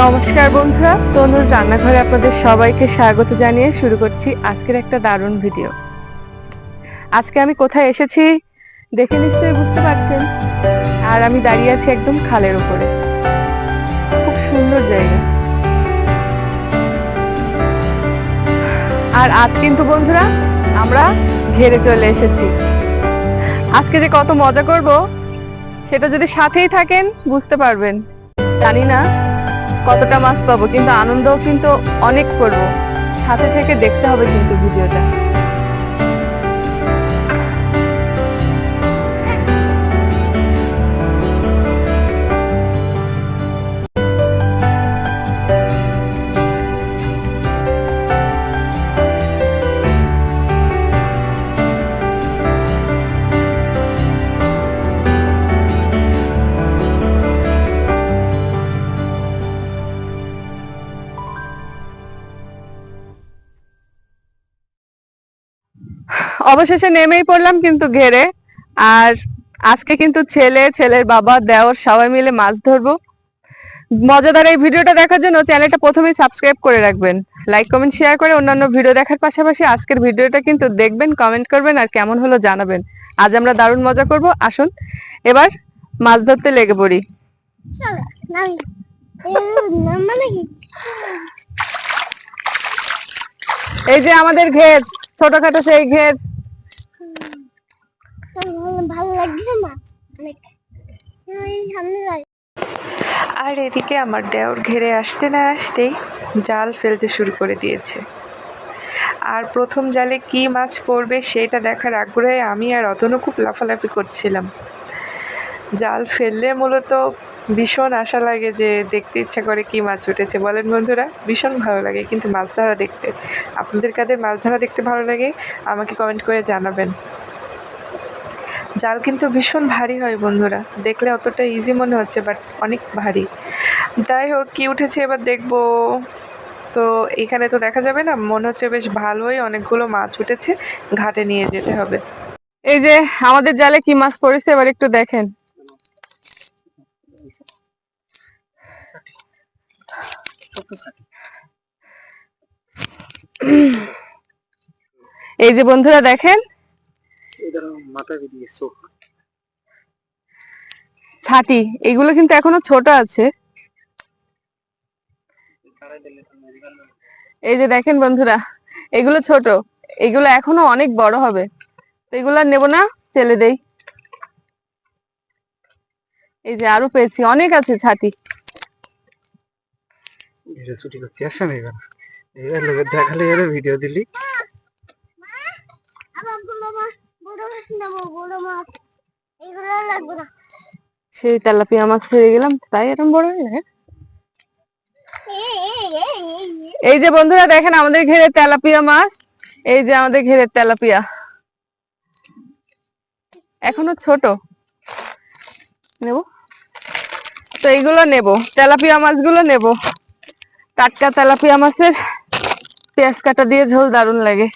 নমস্কার বন্ধুরা, তনুর রান্নাঘরে আপনাদের সবাইকে স্বাগত জানিয়ে শুরু করছি আজকের একটা দারুণ ভিডিও। আজকে আমি কোথায় এসেছি দেখে নিশ্চয়ই বুঝতে পারছেন। আর আমি দাঁড়িয়ে আছি একদম খালের উপরে, খুব সুন্দর জায়গা। আর আজ কিন্তু বন্ধুরা আমরা ঘেরে চলে এসেছি। আজকে যে কত মজা করব সেটা যদি সাথেই থাকেন বুঝতে পারবেন। জানি না কতটা মাছ পাবো, কিন্তু আনন্দও কিন্তু অনেক করব। সাথে থেকে দেখতে হবে কিন্তু ভিডিওটা। অবশেষে নেমেই পড়লাম কিন্তু ঘেরে। আর আজকে কিন্তু ছেলের বাবা, দেওর সবাই মিলে মাছ ধরবো। মজাদার এই ভিডিওটা দেখার জন্য চ্যানেলটা প্রথমেই সাবস্ক্রাইব করে রাখবেন, লাইক কমেন্ট শেয়ার করে অন্যান্য ভিডিও দেখার পাশাপাশি আজকের ভিডিওটা কিন্তু দেখবেন, কমেন্ট করবেন আর কেমন হলো জানাবেন। আজ আমরা দারুণ মজা করব। আসুন এবার মাছ ধরতে লেগে পড়ি। এই যে আমাদের ঘের, ছোটখাটো সেই ঘের। ভালো লাগছে না। আর এদিকে আমার দেওর ঘেরে আসতে না আসতেই জাল ফেলতে শুরু করে দিয়েছে। আর প্রথম জালে কি মাছ পড়বে সেটা দেখার আগ্রহে আমি আর অতনু খুব লাফালাফি করছিলাম। জাল ফেললে মূলত ভীষণ আশা লাগে, যে দেখতে ইচ্ছা করে কি মাছ উঠেছে। বলেন বন্ধুরা, ভীষণ ভালো লাগে কিন্তু মাছ ধরা দেখতে। আপনাদের কাদের মাছ ধরা দেখতে ভালো লাগে আমাকে কমেন্ট করে জানাবেন। জাল কিন্তু ভীষণ ভারী হয় বন্ধুরা, দেখলে অতটা ইজি মনে হচ্ছে বাট অনেক ভারী। যাই হোক, কি উঠেছে এবার দেখবো। তো এখানে তো দেখা যাবে না, মনে হচ্ছে বেশ ভালোই অনেকগুলো মাছ উঠেছে, ঘাটে নিয়ে যেতে হবে। এই যে আমাদের জালে কি মাছ পড়েছে এবার একটু দেখেন। এই যে বন্ধুরা দেখেন, ছাটি। এগুলো কিন্তু এখনো ছোট আছে। এই যে দেখেন বন্ধুরা, এগুলো ছোট, এগুলো এখনো অনেক বড় হবে। তো এগুলো আর নেবো না, ফেলে দেই। এই যে আরো পেয়েছি, অনেক আছে ছাটি। ভিডিও দিলি সেই তেলাপিয়া মাছ ছেড়ে গেলাম, তাই এরকম বড় হয়ে যায়। এই যে বন্ধুরা দেখেন আমাদের ঘেরে তেলাপিয়া মাছ। এই যে আমাদের ঘেরের তেলাপিয়া এখনো ছোট। নেব তো এইগুলো নেব, তেলাপিয়া মাছগুলো নেব। টাটকা তেলাপিয়া মাছের পেঁয়াজ কাটা দিয়ে ঝোল দারুণ লাগে।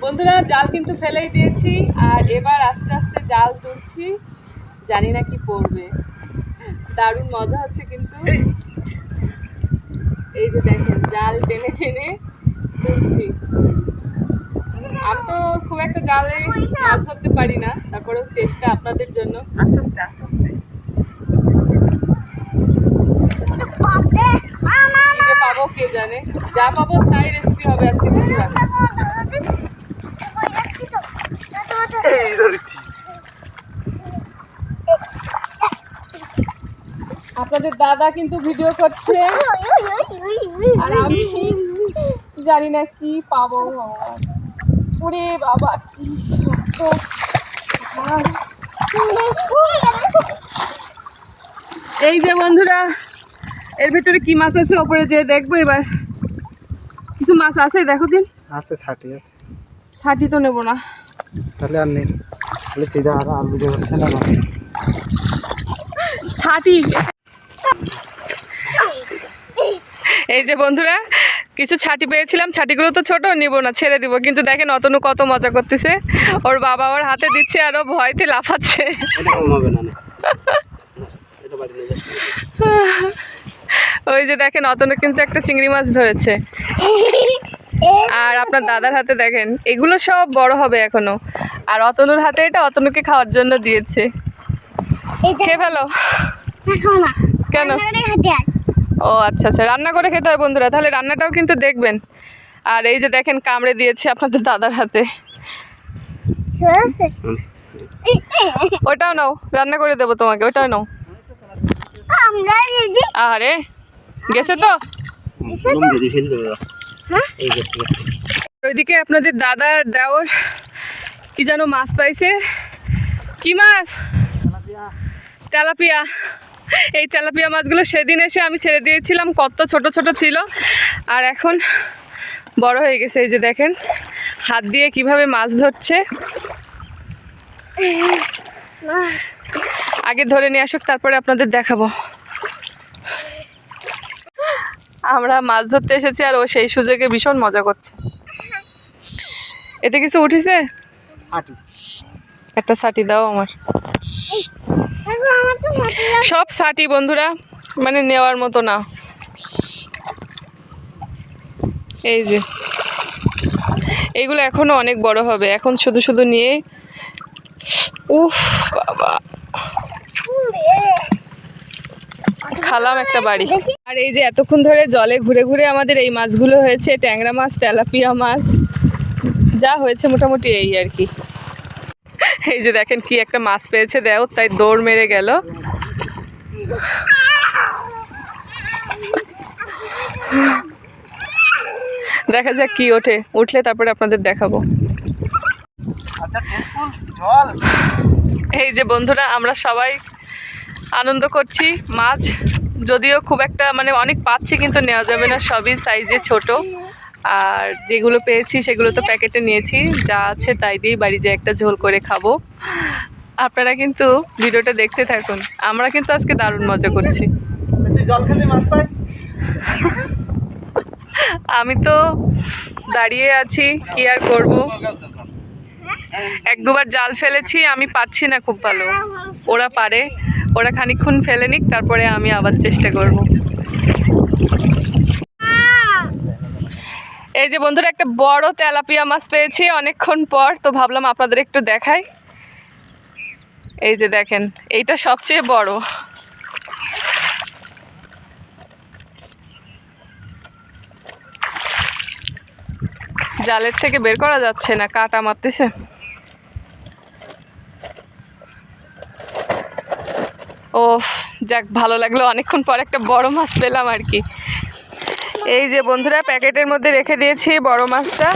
বন্ধুরা জাল কিন্তু ফেলেই দিয়েছি, আর এবার আস্তে আস্তে জাল তুলছি। জানি না কি পড়বে, দারুণ মজা হচ্ছে কিন্তু। এই যে দেখেন জাল টেনে টেনে তুলছি। আমি তো খুব একটা জালে মাছ ধরতে পারি না, তারপরেও চেষ্টা আপনাদের জন্য। আস্তে আস্তে পাবো কে জানে, যা পাবো তাই রেসিপি হবে আজকে বন্ধুরা। আপনাদের দাদা কিন্তু ভিডিও করছে, আর আমি জানি না কি পাবো। ওরে বাবা কি শক্ত। এই যে বন্ধুরা, এর ভিতরে কি মাছ আছে ওপরে যে দেখবো। এবার কিছু মাছ আছে, দেখো দিন। আছে ছাটি আছে। ছাটি তো নেবো না, তাহলে আর নেই, তাহলে চিদা আর আলু দিয়ে হচ্ছে না। ছাটি। এই যে বন্ধুরা কিছু ছাটি পেয়েছিলাম, ছাটিগুলো তো ছোট, নিব না, ছেড়ে দিব। কিন্তু দেখেন অতনু কত মজা করতেছে, ওর বাবা ওর হাতে দিচ্ছে আর ও ভয়তে লাফাচ্ছে। ওই যে দেখেন অতনু কিন্তু একটা চিংড়ি মাছ ধরেছে, আর আপনার দাদার হাতে দেখেন এগুলো সব বড় হবে এখনো, আর অতনুর হাতে এটা অতনুকে খাওয়ার জন্য দিয়েছে। খেয়ে ফেলো। কেন? ও আচ্ছা আচ্ছা, রান্না করে খেতে হয় বন্ধুরা, তাহলে রান্নাটাও কিন্তু দেখবেন। আর এই যে দেখেন কামড়ে দিয়েছে আপনাদের দাদার হাতে, ওইটাও নাও, রান্না করে দেবো তোমাকে, ওইটাও নাও। আরে গেছে তো। ওইদিকে আপনাদের দাদার দেওর কি যেন মাছ পাইছে, কি মাছ? তেলাপিয়া। এই তেলাপিয়া মাছগুলো সেদিন এসে আমি ছেড়ে দিয়েছিলাম, কত ছোট ছোট ছিল, আর এখন বড় হয়ে গেছে। এই যে দেখেন হাত দিয়ে কিভাবে মাছ ধরছে। আগে ধরে নিয়ে আসুক, তারপরে আপনাদের দেখাবো। আমরা মাছ ধরতে এসেছি আর ও সেই সুযোগে ভীষণ মজা করছে। এতে কিছু উঠিছে? একটা ছাটি দাও আমার। সব ছাটি বন্ধুরা, মানে নেওয়ার মতো না। এই যে এইগুলো এখনো অনেক বড় হবে, এখন শুধু শুধু নিয়ে উফ বাবা খালাম একটা বাড়ি। আর এই যে এতক্ষণ ধরে জলে ঘুরে ঘুরে আমাদের এই মাছগুলো হয়েছে, ট্যাংরা মাছ, তেলাপিয়া মাছ, যা হয়েছে মোটামুটি এই আর কি। এই যে দেখেন কি একটা মাছ পেয়েছে দেও, তাই দৌড় মেরে গেল। দেখা যাক কি ওঠে, উঠলে তারপরে আপনাদের দেখাবো। এই যে বন্ধুরা আমরা সবাই আনন্দ করছি। মাছ যদিও খুব একটা মানে অনেক পাচ্ছি, কিন্তু নেওয়া যাবে না, সবই সাইজে ছোট। আর যেগুলো পেয়েছি সেগুলো তো প্যাকেটে নিয়েছি, যা আছে তাই দিয়েই বাড়ি যেয়ে একটা ঝোল করে খাবো। আপনারা কিন্তু ভিডিওটা দেখতে থাকুন, আমরা কিন্তু আজকে দারুণ মজা করছি। আমি তো দাঁড়িয়ে আছি, কি আর করব। এক দুবার জাল ফেলেছি, আমি পাচ্ছি না খুব ভালো, ওরা পারে, ওরা খানিকক্ষণ ফেলে নিক, তারপরে আমি আবার চেষ্টা করব। এই যে বন্ধুরা একটা বড় তেলাপিয়া মাছ পেয়েছি অনেকক্ষণ পর, তো ভাবলাম আপনাদের একটু দেখাই। এই যে দেখেন এইটা সবচেয়ে বড়। জালের থেকে বের করা যাচ্ছে না, কাঁটা মারতেছে। ও যাক, ভালো লাগলো, অনেকক্ষণ পর একটা বড় মাছ পেলাম আর কি। এই যে বন্ধুরা প্যাকেটের মধ্যে রেখে দিয়েছি বড় মাছটা,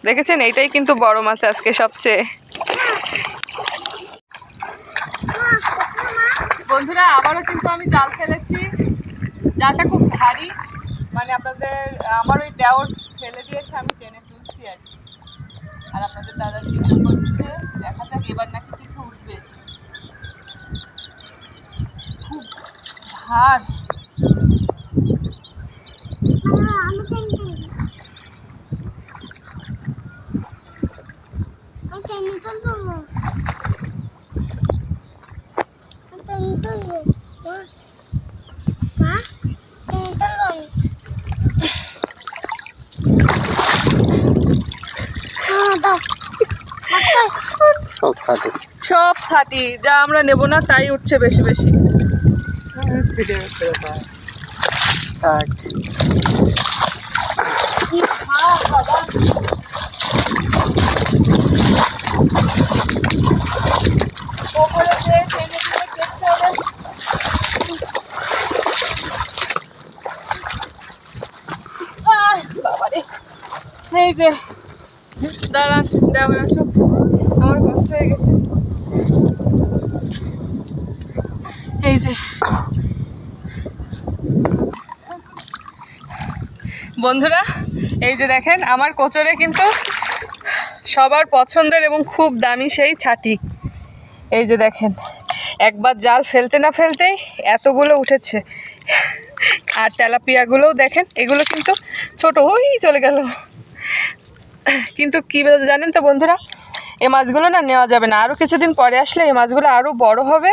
দেখেছেন এইটাই কিন্তু বড় মাছ আজকে সবচেয়ে। বন্ধুরা আবারও কিন্তু আমি জাল ফেলেছি, জালটা খুব ভারী, মানে আমার ওই দেওর ফেলে দিয়েছে, আমি টেনে তুলছি আর কি। আর আপনাদের দাদা ভিডিও করছে, দেখা যাক এবার নাকি কিছু উঠবে। খুব ভার। সব ছাটি, যা আমরা নেব না তাই উঠছে বেশি বেশি। এই যে দাঁড়ান, দেওয়ার আসো, আমার কষ্ট হয়ে গেছে। এই যে বন্ধুরা, এই যে দেখেন আমার কোচরে কিন্তু সবার পছন্দের এবং খুব দামি সেই ছাটি। এই যে দেখেন একবার জাল ফেলতে না ফেলতেই এতগুলো উঠেছে। আর তেলাপিয়াগুলোও দেখেন, এগুলো কিন্তু ছোট, ওই চলে গেল। কিন্তু কী জানেন তো বন্ধুরা, এই মাছগুলো না নেওয়া যাবে না, আরও কিছুদিন পরে আসলে এই মাছগুলো আরও বড় হবে,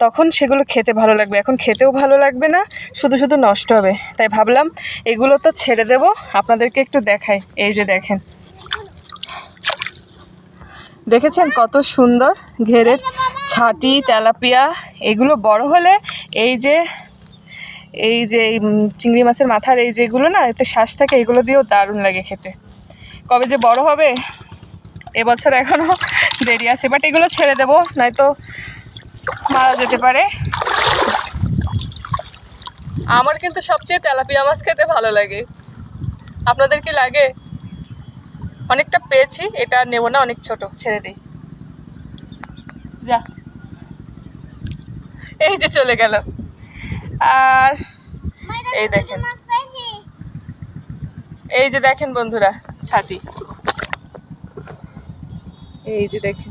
তখন সেগুলো খেতে ভালো লাগবে। এখন খেতেও ভালো লাগবে না, শুধু শুধু নষ্ট হবে। তাই ভাবলাম এগুলো তো ছেড়ে দেব, আপনাদেরকে একটু দেখাই। এই যে দেখেন, দেখেছেন কত সুন্দর ঘেরের ছাটি তেলাপিয়া। এগুলো বড় হলে এই যে চিংড়ি মাছের মাথার এই যেগুলো না, এতে শ্বাস থাকে, এগুলো দিয়েও দারুণ লাগে খেতে। কবে যে বড় হবে, এবছর এখনো দেরি আছে, বাট এগুলো ছেড়ে দেবো, নয়তো মারা যেতে পারে। আমার কিন্তু সবচেয়ে তেলাপিয়া মাছ খেতে ভালো লাগে, আপনাদের কি লাগে? অনেকটা পেয়েছি, এটা নেব না, অনেক ছোট, ছেড়ে দিই। যা, এই যে চলে গেল। আর এই দেখেন, এই যে দেখেন বন্ধুরা ছাতি, এই যে দেখেন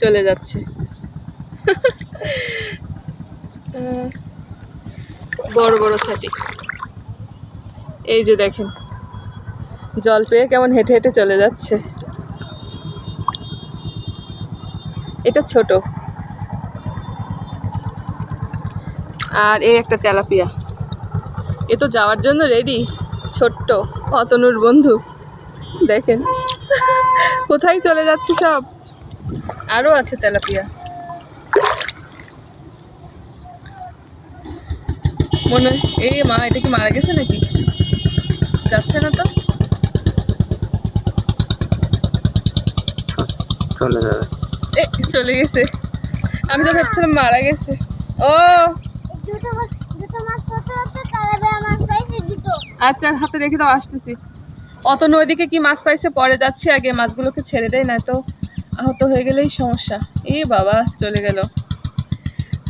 চলে যাচ্ছে। বড় বড় ছাতি, এই যে দেখেন জল পেয়ে কেমন হেঁটে হেঁটে চলে যাচ্ছে। এটা ছোট। আর এই একটা তেলাপিয়া, এ তো যাওয়ার জন্য রেডি। ছোট্ট অতনুর বন্ধু, দেখেন কোথায় চলে যাচ্ছে সব। আরও আছে তেলাপিয়া, মনে হয়। এই মা, এটা কি মারা গেছে নাকি? যাচ্ছে না তো, চলে যাবে। এ চলে গেছে, আমি তো ভাবছিলাম মারা গেছে। ও আচ্ছা, হাতে রেখে দাও, আসতেছি। অত নদীকে কি মাছ পাইছে, পরে যাচ্ছে, আগে মাছগুলোকে ছেড়ে দেয়, না তো আহত হয়ে গেলেই সমস্যা। এ বাবা চলে গেল।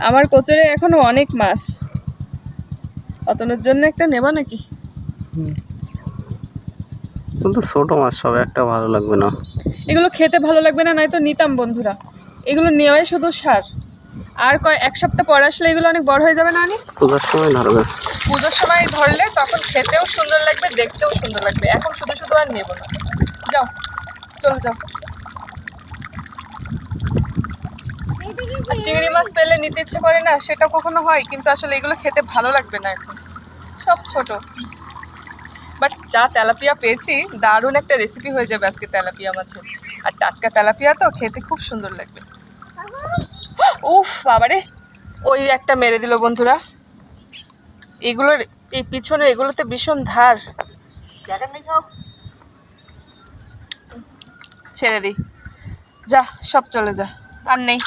আমার কোচরে এখনো অনেক মাছ, অতনুর জন্য একটা নেবা নাকি? কিন্তু ছোট মাছ সব একটা ভালো লাগবে না, এগুলো খেতে ভালো লাগবে না, নয়তো নিতাম বন্ধুরা। এগুলো নেওয়াই শুধু সার। আর এক সপ্তাহ পর আসলে এগুলো অনেক বড় হয়ে যাবে না? পূজার সময় ধরবে। পুজোর সময় ধরলে তখন খেতেও সুন্দর লাগবে, দেখতেও সুন্দর লাগবে। এখন শুধু শুধু আর নেবো না। যাও, চলে যাও। চিংড়ি মাছ পেলে নিতে ইচ্ছে করে না, সেটা কখনো হয়, কিন্তু আসলে এগুলো খেতে ভালো লাগবে না এখন, সব ছোট। বাট যা তেলাপিয়া পেয়েছি, দারুণ একটা রেসিপি হয়ে যাবে আজকে তেলাপিয়া মাছের। আর টাটকা তেলাপিয়া তো খেতে খুব সুন্দর লাগবে। উফ বাবারে, ওই একটা মেরে দিল বন্ধুরা। এগুলোর এই পিছনে এগুলোতে ভীষণ ধার, ছেড়ে দিই, যা সব চলে যা, আর নেই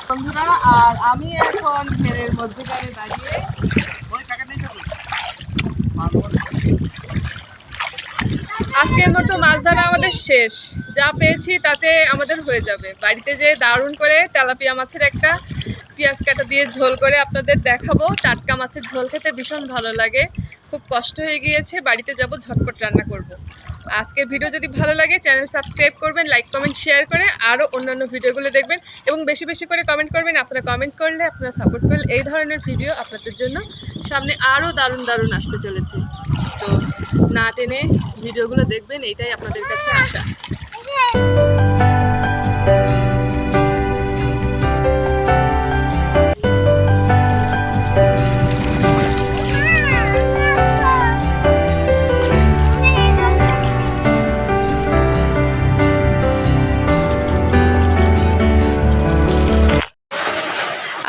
বন্ধুরা। আর আমি এখন ঘেরের মধ্যখানে দাঁড়িয়ে, আজকের মতো মাছ ধরা আমাদের শেষ। যা পেয়েছি তাতে আমাদের হয়ে যাবে। বাড়িতে যেয়ে দারুণ করে তেলাপিয়া মাছের একটা পেঁয়াজ কাটা দিয়ে ঝোল করে আপনাদের দেখাবো। টাটকা মাছের ঝোল খেতে ভীষণ ভালো লাগে। খুব কষ্ট হয়ে গিয়েছে, বাড়িতে যাব ঝটপট রান্না করব। আজকের ভিডিও যদি ভালো লাগে চ্যানেল সাবস্ক্রাইব করবেন, লাইক কমেন্ট শেয়ার করে আরও অন্যান্য ভিডিওগুলো দেখবেন, এবং বেশি বেশি করে কমেন্ট করবেন। আপনারা কমেন্ট করলে, আপনারা সাপোর্ট করলে এই ধরনের ভিডিও আপনাদের জন্য সামনে আরও দারুণ দারুণ আসতে চলেছে। তো না টেনে ভিডিওগুলো দেখবেন, এইটাই আপনাদের কাছে আশা।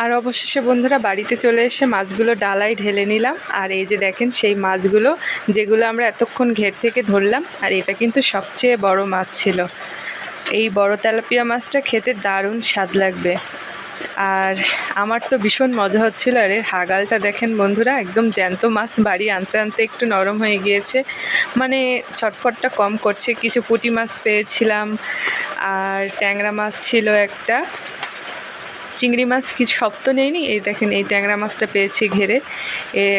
আর অবশেষে বন্ধুরা বাড়িতে চলে এসে মাছগুলো ডালায় ঢেলে নিলাম। আর এই যে দেখেন সেই মাছগুলো, যেগুলো আমরা এতক্ষণ ঘের থেকে ধরলাম। আর এটা কিন্তু সবচেয়ে বড় মাছ ছিল। এই বড় তেলাপিয়া মাছটা খেতে দারুণ স্বাদ লাগবে। আর আমার তো ভীষণ মজা হচ্ছিল। আর এর হাগালটা দেখেন বন্ধুরা, একদম জ্যান্ত মাছ বাড়ি আনতে আনতে একটু নরম হয়ে গিয়েছে, মানে ছটফটটা কম করছে। কিছু পুঁটি মাছ পেয়েছিলাম, আর ট্যাংরা মাছ ছিল একটা, চিংড়ি মাছ কিছু সব তো নেইনি। এই দেখেন এই ট্যাংরা মাছটা পেয়েছি ঘেরে,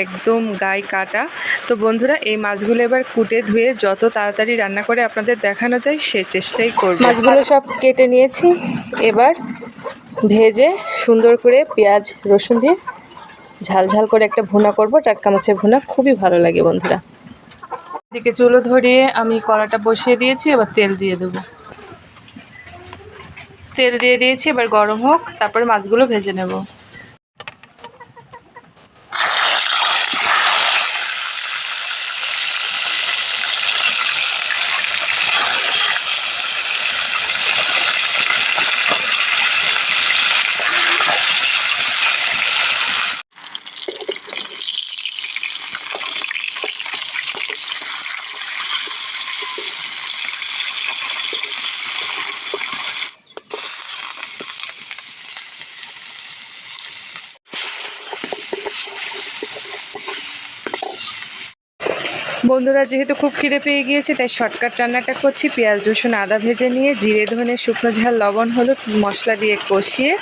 একদম গায়ে কাটা। তো বন্ধুরা এই মাছগুলো এবার কুটে ধুয়ে যত তাড়াতাড়ি রান্না করে আপনাদের দেখানো যায় সে চেষ্টাই করব। মাছগুলো সব কেটে নিয়েছি, এবার ভেজে সুন্দর করে পেঁয়াজ রসুন দিয়ে ঝাল ঝাল করে একটা ভুনা করব। টাটকা মাছের ভুনা খুবই ভালো লাগে বন্ধুরা। এদিকে চুলো ধরিয়ে আমি কড়াটা বসিয়ে দিয়েছি, এবার তেল দিয়ে দেবো। তেল দিয়ে দিয়েছি, এবার গরম হোক, তারপরে মাছগুলো ভেজে নেব। বন্ধুরা, যেহেতু খুব খিদে পেয়ে গিয়েছে তাই শর্টকাট রান্নাটা করছি। পেঁয়াজ রসুন আদা ভেজে নিয়ে জিরে ধনে শুকনো ঝাল লবণ হলুদ মশলা দিয়ে কষিয়ে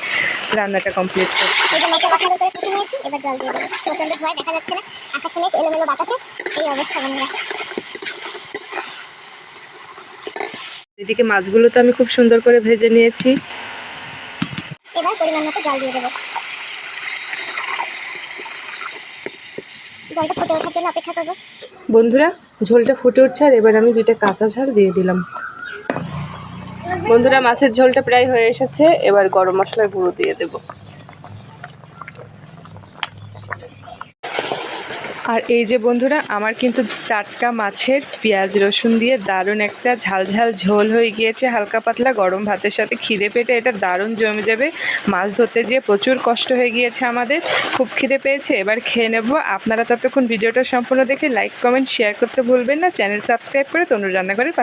রান্নাটা কমপ্লিট করছি। এই যে মশলা ভালো করে কষে নিয়েছি, এবার জল দিয়ে দেবো। প্রচন্ড ধোঁয়ায় দেখা যাচ্ছে না, আকাশে মেঘ, এলোমেলো বাতাসে এই অবস্থা বন্ধুরা। এদিকে মাছগুলো তো আমি খুব সুন্দর করে ভেজে নিয়েছি। এবার পরিমাণ মতো জল দিয়ে দেবো। জলটা ফুটে ওঠার জন্য অপেক্ষা করবো। বন্ধুরা, ঝোলটা ফুটে উঠছে আর এবার আমি 2টা কাঁচা ঝাল দিয়ে দিলাম। বন্ধুরা, মাছের ঝোলটা প্রায় হয়ে এসেছে, এবার গরম মশলার গুঁড়ো দিয়ে দেব। আর এই যে বন্ধুরা, আমার কিন্তু টাটকা মাছের পেঁয়াজ রসুন দিয়ে দারুণ একটা ঝাল ঝাল ঝোল হয়ে গিয়েছে। হালকা পাতলা গরম ভাতের সাথে খিদে পেটে এটা দারুণ জমে যাবে। মাছ ধরতে যেয়ে প্রচুর কষ্ট হয়ে গিয়েছে আমাদের, খুব খিদে পেয়েছে, এবার খেয়ে নেব। আপনারা ততক্ষণ ভিডিওটা সম্পূর্ণ দেখে লাইক কমেন্ট শেয়ার করতে ভুলবেন না। চ্যানেল সাবস্ক্রাইব করে তনুর রান্নাঘরের